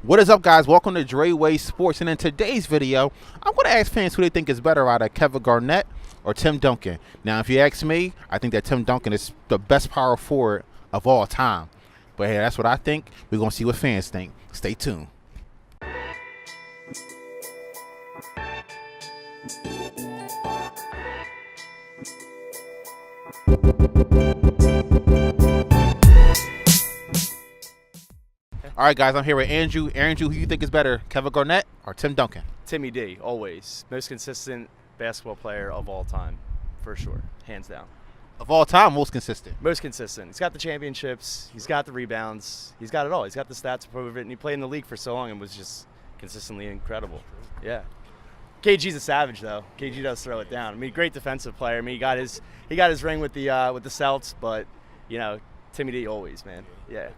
What is up, guys? Welcome to Dre Sports, and in today's video, I'm going to ask fans who they think is better out of Kevin Garnett or Tim Duncan. Now, if you ask me, I think that Tim Duncan is the best power forward of all time. But hey, that's what I think. We're going to see what fans think. Stay tuned. All right, guys, I'm here with Andrew. Andrew, who you think is better, Kevin Garnett or Tim Duncan? Timmy D, always. Most consistent basketball player of all time, for sure, hands down. Of all time, most consistent. Most consistent. He's got the championships. He's got the rebounds. He's got it all. He's got the stats to prove it, and he played in the league for so long and was just consistently incredible. Yeah. KG's a savage, though. KG does throw it down. I mean, great defensive player. I mean, he got his ring with the Celts, but you know, Timmy D always, man. Yeah.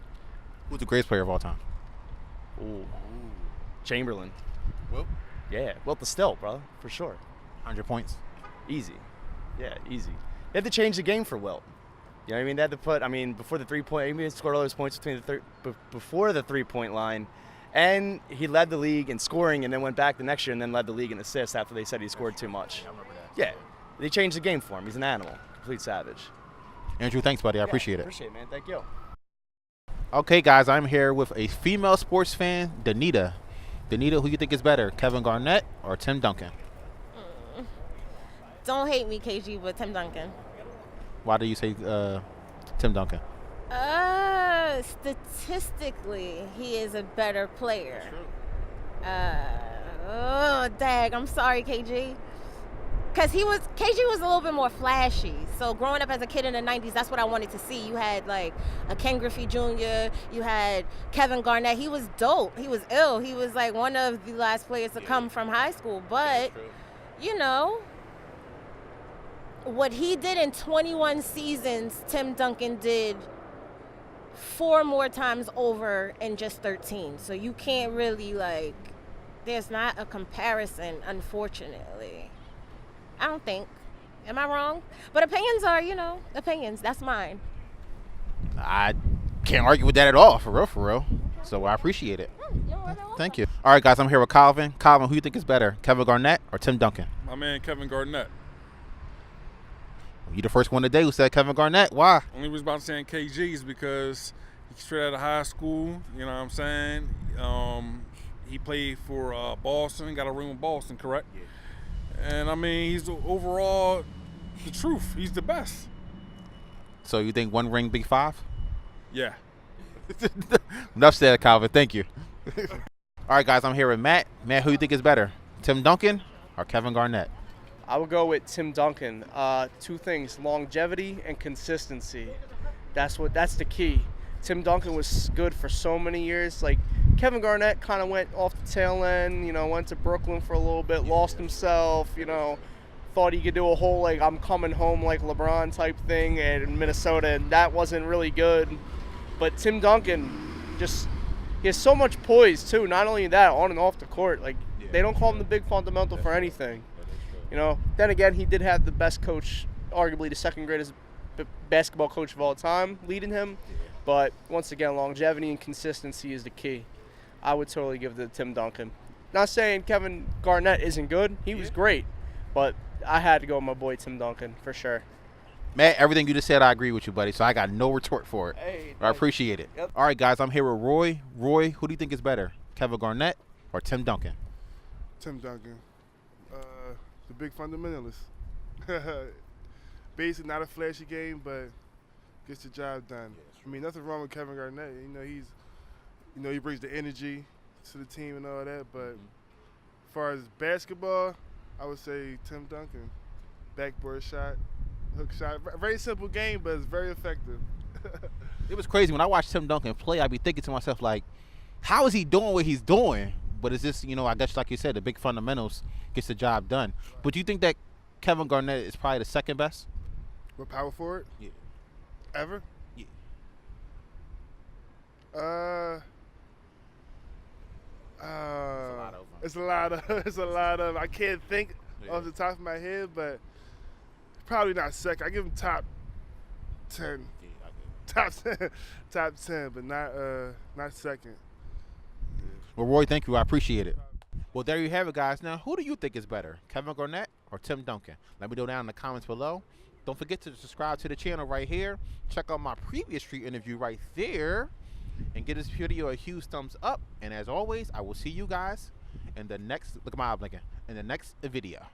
Who's the greatest player of all time? Ooh. Chamberlain. Wilt? Yeah. Wilt the still, brother, for sure. 100 points. Easy. Yeah, easy. They had to change the game for Wilt. You know what I mean? They had to put, before the three-point, he scored all those points before the three-point line, and he led the league in scoring and then went back the next year and then led the league in assists after they said he scored too much. I remember that. Yeah. They changed the game for him. He's an animal. Complete savage. Andrew, thanks, buddy. I appreciate it. Appreciate it, man. Thank you. Okay, guys, I'm here with a female sports fan, Danita. Danita, who you think is better, Kevin Garnett or Tim Duncan? Don't hate me, KG, but Tim Duncan. Why do you say Tim Duncan? Statistically, he is a better player. Dag, I'm sorry, KG. Because KG was a little bit more flashy. So growing up as a kid in the 90s, that's what I wanted to see. You had like a Ken Griffey Jr., you had Kevin Garnett. He was dope. He was ill. He was like one of the last players to come from high school. But, you know, what he did in 21 seasons, Tim Duncan did 4 more times over in just 13. So you can't really there's not a comparison, unfortunately. I don't think. Am I wrong? But opinions are, opinions. That's mine. I can't argue with that at all, for real. So I appreciate it. Thank you. All right, guys, I'm here with Calvin. Calvin, who you think is better, Kevin Garnett or Tim Duncan? My man, Kevin Garnett. You the first one today who said Kevin Garnett. Why? Only reason about saying KG is because he's straight out of high school. You know what I'm saying? He played for Boston, got a ring with Boston, correct? Yeah. And, he's overall the truth. He's the best. So you think one ring, big five? Yeah. Enough said, Calvin. Thank you. All right, guys, I'm here with Matt. Matt, who you think is better, Tim Duncan or Kevin Garnett? I would go with Tim Duncan. 2 things, longevity and consistency. That's the key. Tim Duncan was good for so many years. Like, Kevin Garnett kind of went off the tail end, went to Brooklyn for a little bit, lost himself, thought he could do a whole, I'm coming home like LeBron type thing in Minnesota, and that wasn't really good. But Tim Duncan, he has so much poise, too. Not only that, on and off the court. They don't call him the big fundamental for anything. Then again, he did have the best coach, arguably the second greatest basketball coach of all time, leading him. But once again, longevity and consistency is the key. I would totally give it to Tim Duncan. Not saying Kevin Garnett isn't good. He was great. But I had to go with my boy Tim Duncan for sure. Matt, everything you just said, I agree with you, buddy. So I got no retort for it. Hey, I appreciate it. Yep. All right, guys, I'm here with Roy. Roy, who do you think is better, Kevin Garnett or Tim Duncan? Tim Duncan. The big fundamentalist. Basically not a flashy game, but gets the job done. Nothing wrong with Kevin Garnett. He brings the energy to the team and all that. But as far as basketball, I would say Tim Duncan. Backboard shot, hook shot. Very simple game, but it's very effective. It was crazy. When I watched Tim Duncan play, I'd be thinking to myself, how is he doing what he's doing? But it's just, I guess like you said, the big fundamentals gets the job done. But do you think that Kevin Garnett is probably the second best? What, power forward? Yeah. Ever? Yeah. It's a lot of. I can't think off the top of my head, but probably not second. I give him top 10. Top 10, but not second. Well, Roy, thank you. I appreciate it. Well, there you have it, guys. Now, who do you think is better, Kevin Garnett or Tim Duncan? Let me know down in the comments below. Don't forget to subscribe to the channel right here. Check out my previous street interview right there. And give this video a huge thumbs up. And as always, I will see you guys in the next, look at my eye blinking, in the next video.